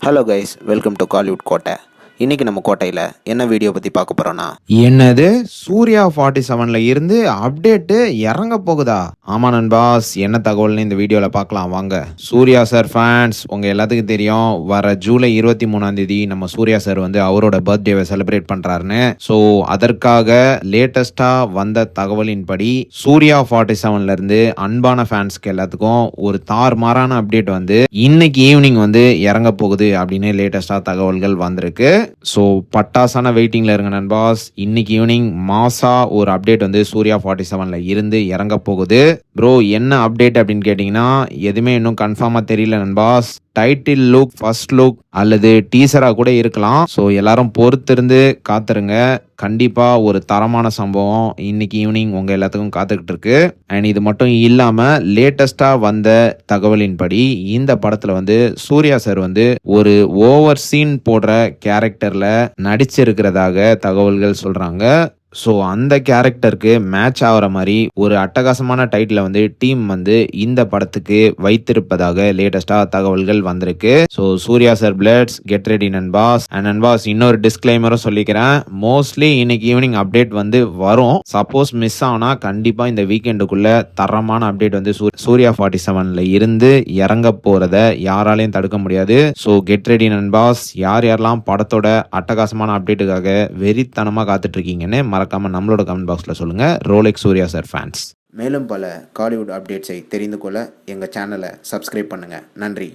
Hello guys, welcome to Kollywood கோட்டை. இன்றைக்கி நம்ம கோட்டையில் என்ன வீடியோ பற்றி பார்க்க போகிறோன்னா, என்னது சூர்யா 47ல இருந்து அப்டேட்டு இறங்க போகுதா? ஆமா நண்பாஸ், என்ன தகவல்னு இந்த வீடியோவில் பார்க்கலாம் வாங்க. சூர்யா சார் ஃபேன்ஸ் உங்கள் எல்லாத்துக்கும் தெரியும், வர ஜூலை 23 நம்ம சூர்யா சார் வந்து அவரோட பர்த்டேவை செலிப்ரேட் பண்ணுறாருன்னு. ஸோ அதற்காக லேட்டஸ்டாக வந்த தகவலின்படி சூர்யா 47ல இருந்து அன்பான ஃபேன்ஸ்க்கு எல்லாத்துக்கும் ஒரு தாறுமாறான அப்டேட் வந்து இன்னைக்கு ஈவினிங் வந்து இறங்க போகுது அப்படின்னு லேட்டஸ்டாக தகவல்கள் வந்திருக்கு. ஸோ பட்டாசான வெயிட்டிங்ல இருங்க நண்பாஸ். இன்னைக்கு ஈவினிங் மாசா ஒரு அப்டேட் வந்து சூர்யா 47ல இருந்து இறங்க போகுது. ப்ரோ என்ன அப்டேட் அப்படின்னு கேட்டிங்கன்னா, எதுவுமே இன்னும் கன்ஃபார்மாக தெரியல நண்பாஸ். டைட்டில் லுக், ஃபர்ஸ்ட் லுக் அல்லது டீசராக கூட இருக்கலாம். ஸோ எல்லாரும் பொறுத்திருந்து காத்துருங்க. கண்டிப்பாக ஒரு தரமான சம்பவம் இன்னைக்கு ஈவினிங் உங்கள் எல்லாத்துக்கும் காத்துக்கிட்டு இருக்கு. அண்ட் இது மட்டும் இல்லாமல் லேட்டஸ்டாக வந்த தகவலின்படி இந்த படத்தில் வந்து சூர்யா சார் வந்து ஒரு ஓவர் சீன் போடுற கேரக்டரில் நடிச்சிருக்கிறதாக தகவல்கள் சொல்கிறாங்க. ஸோ அந்த கேரக்டருக்கு மேட்ச் ஆகிற மாதிரி ஒரு அட்டகாசமான டைட்டில் வந்து டீம் வந்து இந்த படத்துக்கு வைத்திருப்பதாக லேட்டஸ்டாக தகவல்கள் வந்திருக்கு. So Suriya sir bloods get ready நண்பாஸ். அண்ட் நண்பாஸ், இன்னொரு டிஸ்க்ளைமரும் சொல்லிக்கிறேன். மோஸ்ட்லி இன்னைக்கு ஈவினிங் அப்டேட் வந்து வரும். சப்போஸ் மிஸ் ஆனால் கண்டிப்பாக இந்த வீக்கெண்டுக்குள்ள தரமான அப்டேட் வந்து சூர்யா 47ல இருந்து இறங்க போறத யாராலையும் தடுக்க முடியாது. ஸோ கெட் ரெடி நண்பாஸ். யாரெல்லாம் படத்தோட அட்டகாசமான அப்டேட்டுக்காக வெறித்தனமாக காத்துட்டு இருக்கீங்கன்னு மறக்காம நம்மளோட கமெண்ட் பாக்ஸ்ல சொல்லுங்க. Rolex Suriya sir fans. மேலும் பல காலிவுட் அப்டேட்ஸை தெரிந்து கொள்ள எங்கள் சேனலை சப்ஸ்கிரைப் பண்ணுங்கள். நன்றி.